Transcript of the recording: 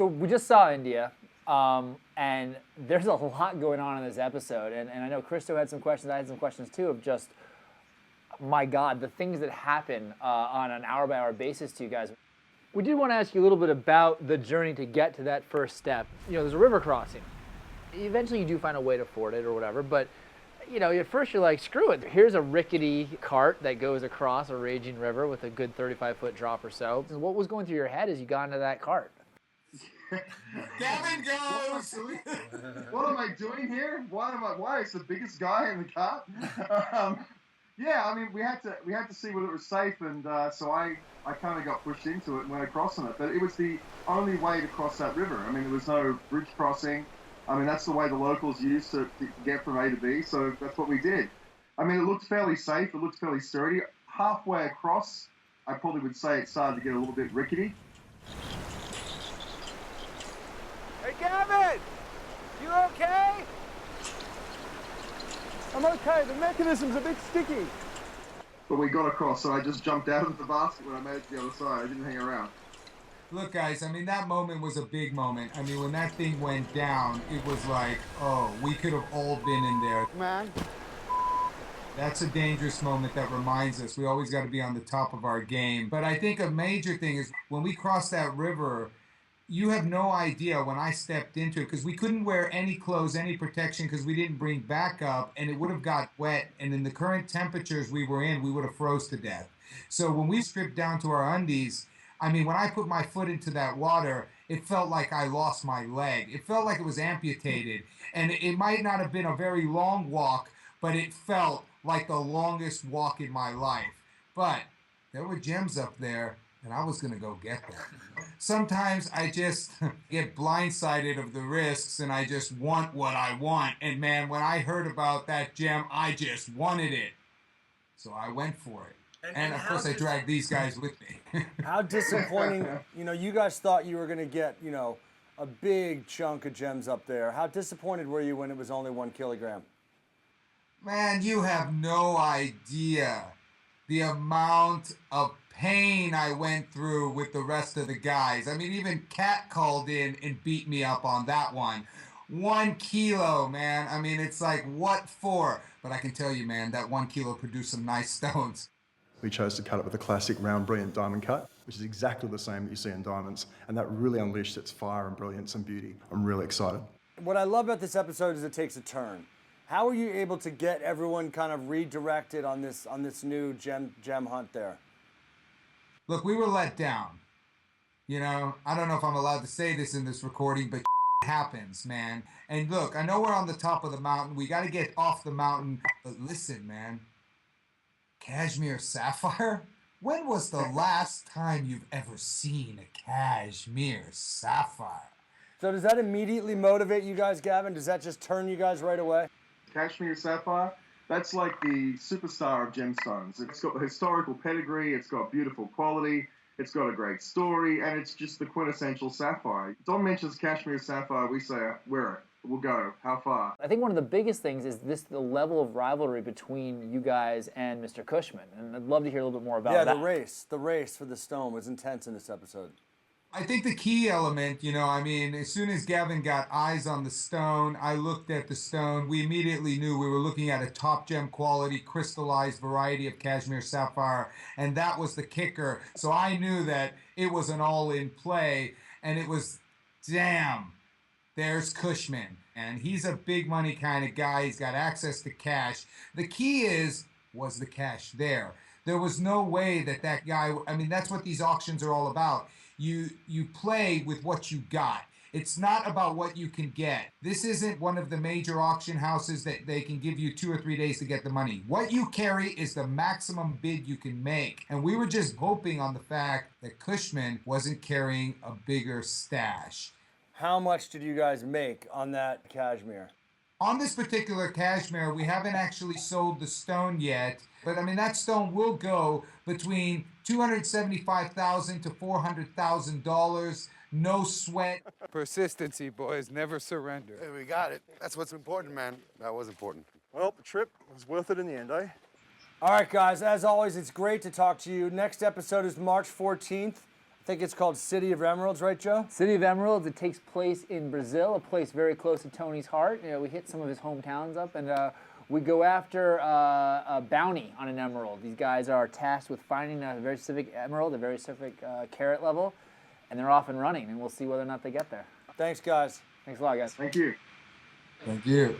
So we just saw India, and there's a lot going on in this episode. And I know Christo had some questions. I had some questions too of just, my God, the things that happen on an hour-by-hour basis to you guys. We did want to ask you a little bit about the journey to get to that first step. You know, there's a river crossing. Eventually you do find a way to ford it or whatever, but you know, at first you're like, screw it. Here's a rickety cart that goes across a raging river with a good 35-foot drop or so. What was going through your head as you got into that cart? Gavin goes! What am I doing here? Why is the biggest guy in the cart? Yeah, I mean, we had to see whether it was safe, and so I kind of got pushed into it and went across on it. But it was the only way to cross that river. I mean, there was no bridge crossing. I mean, that's the way the locals used to get from A to B, so that's what we did. I mean, it looked fairly safe. It looked fairly sturdy. Halfway across, I probably would say it started to get a little bit rickety. Hey, Gavin! You okay? I'm okay. The mechanism's a bit sticky. But we got across, so I just jumped out of the basket when I made it to the other side. I didn't hang around. Look, guys, I mean, that moment was a big moment. I mean, when that thing went down, it was like, oh, we could have all been in there. Man. That's a dangerous moment that reminds us we always got to be on the top of our game. But I think a major thing is when we crossed that river, you have no idea when I stepped into it, because we couldn't wear any clothes, any protection, because we didn't bring backup, and it would have got wet. And in the current temperatures we were in, we would have froze to death. So when we stripped down to our undies, I mean, when I put my foot into that water, it felt like I lost my leg. It felt like it was amputated. And it might not have been a very long walk, but it felt like the longest walk in my life. But there were gems up there, and I was going to go get them. Sometimes I just get blindsided of the risks, and I just want what I want. And man, when I heard about that gem, I just wanted it. So I went for it. And of course, I dragged these guys with me. How disappointing, you know, you guys thought you were going to get, you know, a big chunk of gems up there. How disappointed were you when it was only 1 kilogram? Man, you have no idea the amount of pain I went through with the rest of the guys. I mean, even Kat called in and beat me up on that one. 1 kilo, man. I mean, it's like, what for? But I can tell you, man, that 1 kilo produced some nice stones. We chose to cut it with a classic round, brilliant diamond cut, which is exactly the same that you see in diamonds, and that really unleashed its fire and brilliance and beauty. I'm really excited. What I love about this episode is it takes a turn. How were you able to get everyone kind of redirected on this new gem hunt there? Look, we were let down. You know, I don't know if I'm allowed to say this in this recording, but happens, man. And look, I know we're on the top of the mountain. We got to get off the mountain. But listen, man. Kashmir sapphire? When was the last time you've ever seen a Kashmir sapphire? So does that immediately motivate you guys, Gavin? Does that just turn you guys right away? Kashmir sapphire, that's like the superstar of gemstones. It's got the historical pedigree, it's got beautiful quality, it's got a great story, and it's just the quintessential sapphire. Don mentions Kashmir sapphire, we say, where? We'll go. How far? I think one of the biggest things is the level of rivalry between you guys and Mr. Cushman, and I'd love to hear a little bit more about that. Yeah, the race for the stone was intense in this episode. I think the key element, you know, I mean, as soon as Gavin got eyes on the stone, I looked at the stone. We immediately knew we were looking at a top gem quality crystallized variety of Kashmir sapphire, and that was the kicker. So I knew that it was an all-in play, and it was, damn. There's Cushman, and he's a big money kind of guy. He's got access to cash. The key is, was the cash there? There was no way that guy, I mean, that's what these auctions are all about. You play with what you got. It's not about what you can get. This isn't one of the major auction houses that they can give you 2 or 3 days to get the money. What you carry is the maximum bid you can make. And we were just hoping on the fact that Cushman wasn't carrying a bigger stash. How much did you guys make on that Kashmir? On this particular Kashmir, we haven't actually sold the stone yet, but I mean, that stone will go between $275,000 to $400,000. No sweat. Persistency, boys. Never surrender. Hey, we got it. That's what's important, man. That was important. Well, the trip was worth it in the end, eh? All right, guys. As always, it's great to talk to you. Next episode is March 14th. I think it's called City of Emeralds, right, Joe? City of Emeralds. It takes place in Brazil, a place very close to Tony's heart. We hit some of his hometowns up, and we go after a bounty on an emerald. These guys are tasked with finding a very specific emerald, a very specific carat level, and they're off and running, and we'll see whether or not they get there. Thanks, guys. Thanks a lot, guys. Thank you. Thank you.